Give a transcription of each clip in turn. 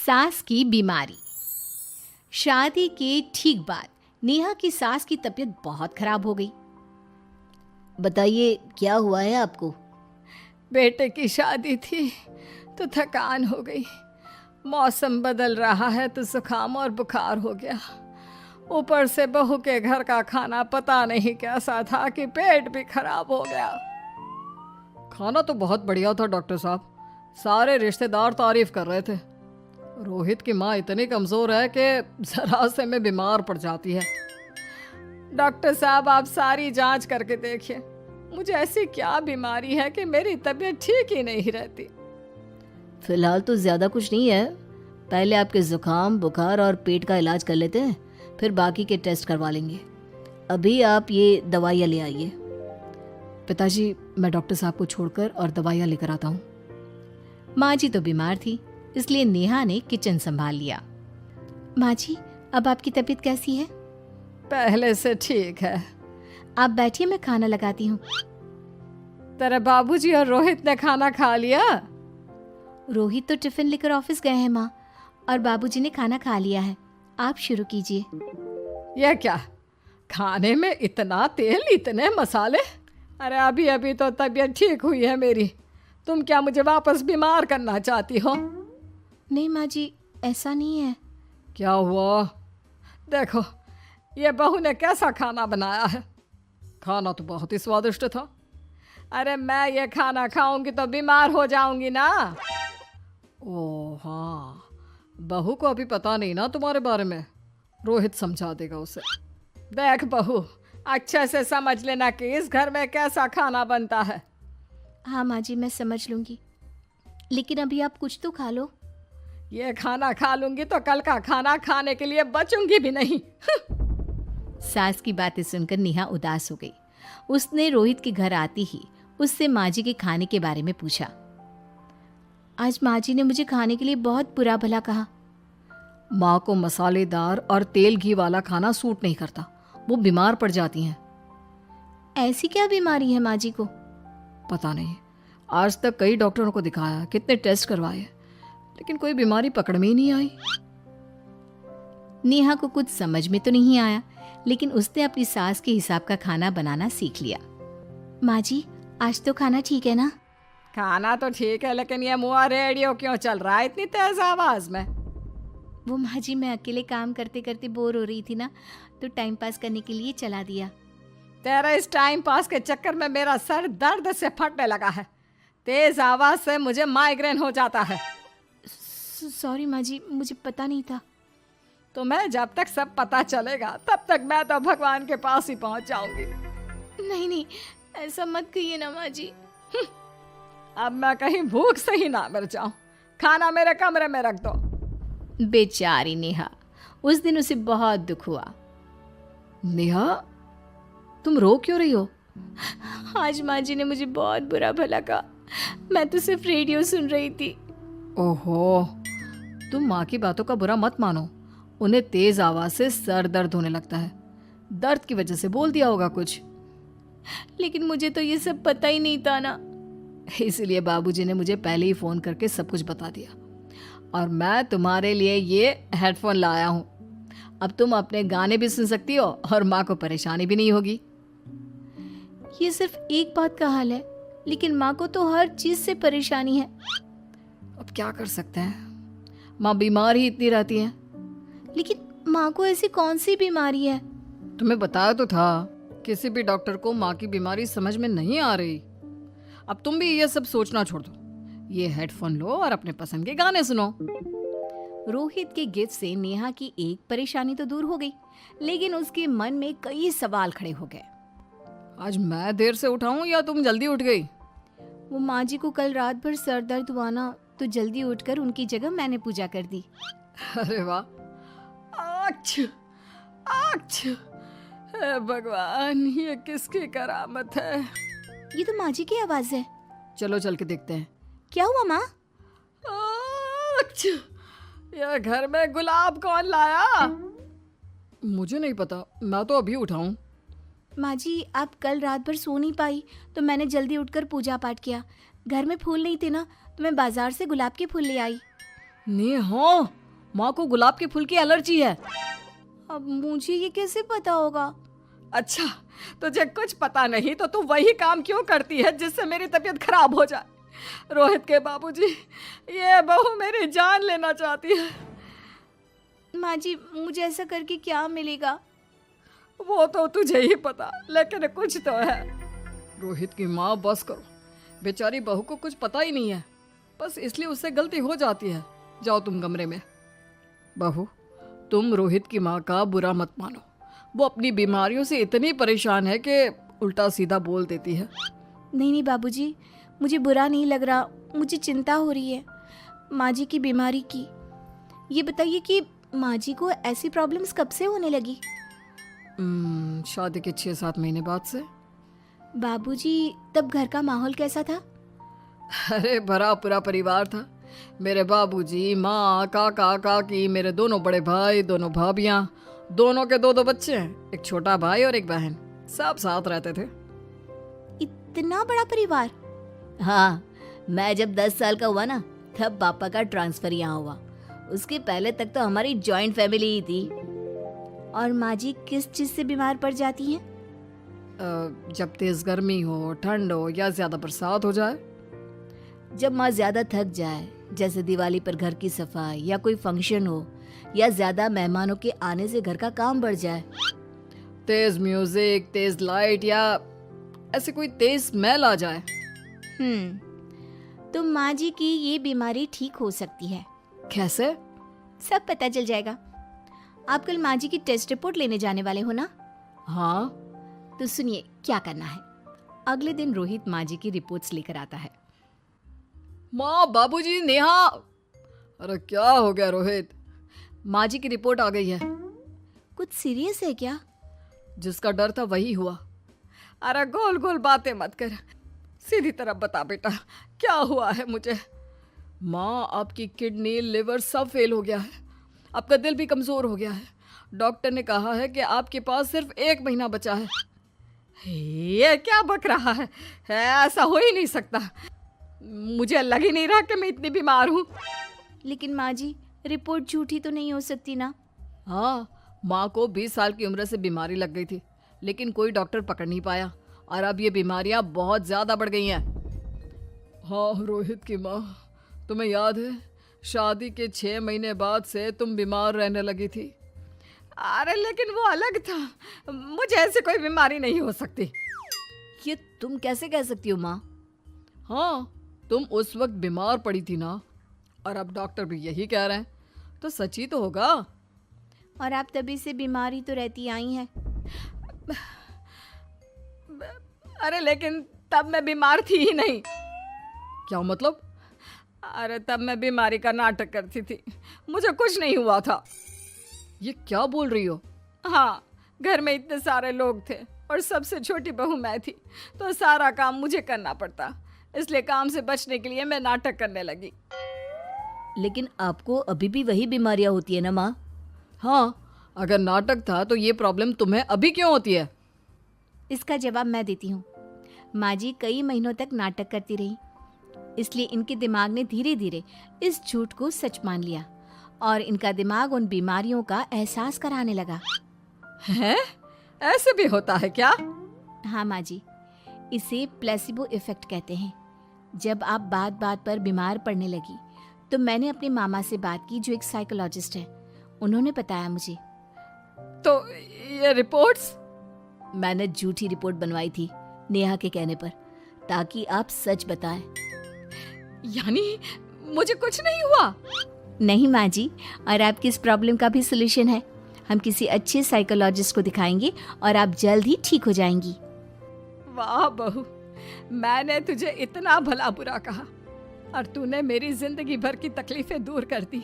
सास की बीमारी। शादी के ठीक बाद नेहा की सास की तबीयत बहुत खराब हो गई। बताइए क्या हुआ है आपको? बेटे की शादी थी तो थकान हो गई। मौसम बदल रहा है तो जुकाम और बुखार हो गया। ऊपर से बहू के घर का खाना पता नहीं कैसा था कि पेट भी खराब हो गया। खाना तो बहुत बढ़िया था डॉक्टर साहब, सारे रिश्तेदार तारीफ कर रहे थे। रोहित की माँ इतनी कमज़ोर है कि जरा से में बीमार पड़ जाती है। डॉक्टर साहब आप सारी जांच करके देखिए, मुझे ऐसी क्या बीमारी है कि मेरी तबीयत ठीक ही नहीं रहती। फिलहाल तो ज़्यादा कुछ नहीं है, पहले आपके ज़ुकाम बुखार और पेट का इलाज कर लेते हैं, फिर बाकी के टेस्ट करवा लेंगे। अभी आप ये दवाइयाँ ले आइए। पिताजी मैं डॉक्टर साहब को छोड़कर और दवाइयाँ लेकर आता हूँ। माँ जी तो बीमार थी, इसलिए नेहा ने किचन संभाल लिया। माँ जी अब आपकी तबीयत कैसी है? पहले से ठीक है। आप बैठिए, मैं खाना लगाती हूँ। तेरे बाबूजी और रोहित ने खाना खा लिया? रोहित तो टिफिन लेकर ऑफिस गए हैं माँ, और बाबूजी ने खाना खा लिया है। आप शुरू कीजिए। यह क्या, खाने में इतना तेल इतने मसाले? अरे अभी अभी तो तबीयत ठीक हुई है मेरी, तुम क्या मुझे वापस बीमार करना चाहती हो? नहीं माँ जी, ऐसा नहीं है। क्या हुआ? देखो ये बहू ने कैसा खाना बनाया है। खाना तो बहुत ही स्वादिष्ट था। अरे मैं ये खाना खाऊंगी तो बीमार हो जाऊंगी ना। ओह हाँ, बहू को अभी पता नहीं ना तुम्हारे बारे में, रोहित समझा देगा उसे। देख बहू, अच्छे से समझ लेना कि इस घर में कैसा खाना बनता है। हाँ माँ जी, मैं समझ लूँगी, लेकिन अभी आप कुछ तो खा लो। ये खाना खा लूंगी तो कल का खाना खाने के लिए बचूंगी भी नहीं। सास की बातें सुनकर नेहा उदास हो गई। उसने रोहित के घर आती ही उससे माँ जी के खाने के बारे में पूछा। आज माँ जी ने मुझे खाने के लिए बहुत बुरा भला कहा। माँ को मसालेदार और तेल घी वाला खाना सूट नहीं करता, वो बीमार पड़ जाती हैं। ऐसी क्या बीमारी है माँ जी को? पता नहीं, आज तक कई डॉक्टरों को दिखाया, कितने टेस्ट करवाए, लेकिन कोई बीमारी पकड़ में ही नहीं आई। नेहा को कुछ समझ में तो नहीं आया, लेकिन उसने अपनी सास के हिसाब का खाना बनाना सीख लिया। माँ जी आज तो खाना ठीक है ना? खाना तो ठीक है, लेकिन ये मुआ रेडियो क्यों चल रहा है इतनी तेज आवाज में? वो माँ जी मैं अकेले काम करते करते बोर हो रही थी ना, तो टाइम पास करने के लिए चला दिया। तेरा इस टाइम पास के चक्कर में मेरा सर दर्द से फटने लगा है। तेज आवाज से मुझे माइग्रेन हो जाता है। सॉरी माँ जी, मुझे पता नहीं था। तुम्हें जब तक सब पता चलेगा तब तक मैं तो भगवान के पास ही पहुंच जाऊंगी। नहीं नहीं, ऐसा मत कहिए ना माँ जी। अब मैं कहीं भूख से ही ना मर जाऊं। खाना मेरे कमरे में रख दो। बेचारी नेहा, उस दिन उसे बहुत दुख हुआ। नेहा तुम रो क्यों रही हो? आज माँ जी ने मुझे बहुत बुरा भला कहा, मैं तो सिर्फ रेडियो सुन रही थी। ओहो, तुम माँ की बातों का बुरा मत मानो, उन्हें तेज आवाज से सर दर्द होने लगता है, दर्द की वजह से बोल दिया होगा कुछ। लेकिन मुझे तो ये सब पता ही नहीं था ना, इसलिए बाबूजी ने मुझे पहले ही फोन करके सब कुछ बता दिया, और मैं तुम्हारे लिए ये हेडफोन लाया हूँ। अब तुम अपने गाने भी सुन सकती हो और माँ को परेशानी भी नहीं होगी। ये सिर्फ एक बात का हाल है, लेकिन माँ को तो हर चीज से परेशानी है। अब क्या कर सकते हैं, माँ बीमार ही इतनी रहती है। लेकिन माँ को ऐसी कौन सी बीमारी है? तुम्हें बताया तो था, किसी भी डॉक्टर को माँ की बीमारी समझ में नहीं आ रही। अब तुम भी ये सब सोचना छोड़ दो, ये हेडफोन लो और अपने पसंद के गाने सुनो। रोहित के गिफ्ट से नेहा की एक परेशानी तो दूर हो गई, लेकिन उसके मन में कई सवाल खड़े हो गए। आज मैं देर से उठा हूँ या तुम जल्दी उठ गई? वो माँ जी को कल रात भर सर दर्द हुआ ना, तो जल्दी उठकर उनकी जगह मैंने पूजा कर दी। अरे वाह, आच्छू आच्छू, हे भगवान ये किसकी करामत है? ये तो माँ जी की आवाज है। चलो चल के देखते हैं। क्या हुआ माँ? आच्छू, यह घर में गुलाब कौन लाया? मुझे नहीं पता, मैं तो अभी उठा हूँ। माँ जी आप कल रात भर सो नहीं पाई, तो मैंने जल्दी उठकर पूजा पाठ किया। घर में फूल नहीं थे ना, तो मैं बाजार से गुलाब के फूल ले आई। नेहा, माँ को गुलाब के फूल की एलर्जी है। अब मुझे ये कैसे पता होगा? अच्छा, तुझे कुछ पता नहीं तो तू वही काम क्यों करती है जिससे मेरी तबीयत खराब हो जाए? रोहित के बाबूजी, ये बहू मेरी जान लेना चाहती है। माँ जी, मुझे ऐसा करके क्या मिलेगा? वो तो तुझे ही पता, लेकिन कुछ तो है। रोहित की माँ, बस करो। बेचारी बहू को कुछ पता ही नहीं है, बस इसलिए उससे गलती हो जाती है। जाओ तुम कमरे में। बहू, तुम रोहित की माँ का बुरा मत मानो। वो अपनी बीमारियों से इतनी परेशान है कि उल्टा सीधा बोल देती है। नहीं नहीं बाबूजी, मुझे बुरा नहीं लग रहा, मुझे चिंता हो रही है माँ जी की बीमारी की। ये बताइए कि माँ जी को ऐसी प्रॉब्लम्स कब से होने लगी? शादी के 6-7 महीने बाद से। बाबूजी, तब घर का माहौल कैसा था? अरे भरा पूरा परिवार था। मेरे बाबूजी, माँ, काका, काकी, मेरे दोनों बड़े भाई, दोनों भाभियाँ, दोनों के 2-2 बच्चे हैं, एक छोटा भाई और एक बहन। सब साथ रहते थे। इतना बड़ा परिवार? हाँ, मैं जब 10 साल का हुआ ना, तब पापा का ट्रांसफर यहाँ हुआ। उसके पहले तक तो हमारी जॉइंट फैमिली ही थी। और माँ जी किस चीज से बीमार पड़ जाती हैं? जब तेज गर्मी हो, ठंड हो या ज्यादा बरसात हो जाए। जब माँ ज्यादा थक जाए, जैसे दिवाली पर घर की सफाई या कोई फंक्शन हो, या ज्यादा मेहमानों के आने से घर का काम बढ़ जाए। तेज म्यूजिक, तेज लाइट या ऐसे कोई तेज स्मेल आ जाए। तो माँ जी की ये बीमारी ठीक हो सकती है। कैसे? सब पता चल जाएगा। आप कल माँ जी की टेस्ट रिपोर्ट लेने जाने वाले हो ना? हाँ। तो सुनिए क्या करना है। अगले दिन रोहित माँ जी की रिपोर्ट्स लेकर आता है। माँ, बाबूजी, नेहा। अरे क्या हो गया रोहित? माँ जी की रिपोर्ट आ गई है। कुछ सीरियस है क्या? जिसका डर था वही हुआ। अरे गोल गोल बातें मत कर, सीधी तरफ बता बेटा, क्या हुआ है मुझे? माँ, आपकी किडनी, लिवर सब फेल हो गया है। आपका दिल भी कमजोर हो गया है। डॉक्टर ने कहा है कि आपके पास सिर्फ 1 महीना बचा है। ये क्या बक रहा है? ऐसा हो ही नहीं सकता। मुझे लग ही नहीं रहा कि मैं इतनी बीमार हूँ। लेकिन माँ जी, रिपोर्ट झूठी तो नहीं हो सकती ना? हाँ, माँ को 20 साल की उम्र से बीमारी लग गई थी, लेकिन कोई डॉक्टर पकड़ नहीं पाया और अब ये बीमारियां बहुत ज्यादा बढ़ गई हैं। हाँ रोहित की माँ, तुम्हें याद है शादी के 6 महीने बाद से तुम बीमार रहने लगी थी। अरे लेकिन वो अलग था, मुझे ऐसी कोई बीमारी नहीं हो सकती। ये तुम कैसे कह सकती हो माँ? हाँ, तुम उस वक्त बीमार पड़ी थी ना, और अब डॉक्टर भी यही कह रहे हैं, तो सच ही तो होगा। और आप तभी से बीमारी तो रहती आई हैं। अरे लेकिन तब मैं बीमार थी ही नहीं। क्या मतलब? अरे तब मैं बीमारी का नाटक करती थी, मुझे कुछ नहीं हुआ था। ये क्या बोल रही हो? हाँ, घर में इतने सारे लोग थे और सबसे छोटी बहू मैं थी, तो सारा काम मुझे करना पड़ता, इसलिए काम से बचने के लिए मैं नाटक करने लगी। लेकिन आपको अभी भी वही बीमारियां होती है ना माँ? हाँ, अगर नाटक था तो ये प्रॉब्लम तुम्हें अभी क्यों होती है? इसका जवाब मैं देती हूँ। माँ जी कई महीनों तक नाटक करती रही, इसलिए इनके दिमाग ने धीरे धीरे इस झूठ को सच मान लिया और इनका दिमाग उन बीमारियों का एहसास कराने लगा। हैं? ऐसे भी होता है क्या? हाँ माँ जी, इसे प्लेसिबो इफेक्ट कहते हैं। जब आप बात बात पर बीमार पड़ने लगी तो मैंने अपने मामा से बात की, जो एक साइकोलॉजिस्ट है। उन्होंने बताया मुझे। तो ये रिपोर्ट्स? मैंने झूठी रिपोर्ट बनवाई थी नेहा के कहने पर, ताकि आप सच बताएं। यानी मुझे कुछ नहीं हुआ? नहीं माँ जी, और आपकी इस प्रॉब्लम का भी सोल्यूशन है। हम किसी अच्छे साइकोलॉजिस्ट को दिखाएंगे और आप जल्द ही ठीक हो जाएंगी। वाह बहू, मैंने तुझे इतना भला बुरा कहा और तूने मेरी जिंदगी भर की तकलीफें दूर कर दी।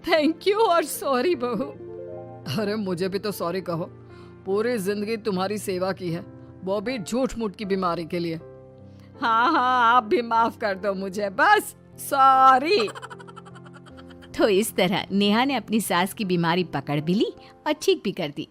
थैंक यू और सॉरी बहू। अरे मुझे भी तो सॉरी कहो, पूरी जिंदगी तुम्हारी सेवा की है, वो भी झूठ मूठ की बीमारी के लिए। हाँ हाँ, आप भी माफ कर दो मुझे, बस सॉरी। तो इस तरह नेहा ने अपनी सास की बीमारी पकड़ भी ली और ठीक भी कर दी।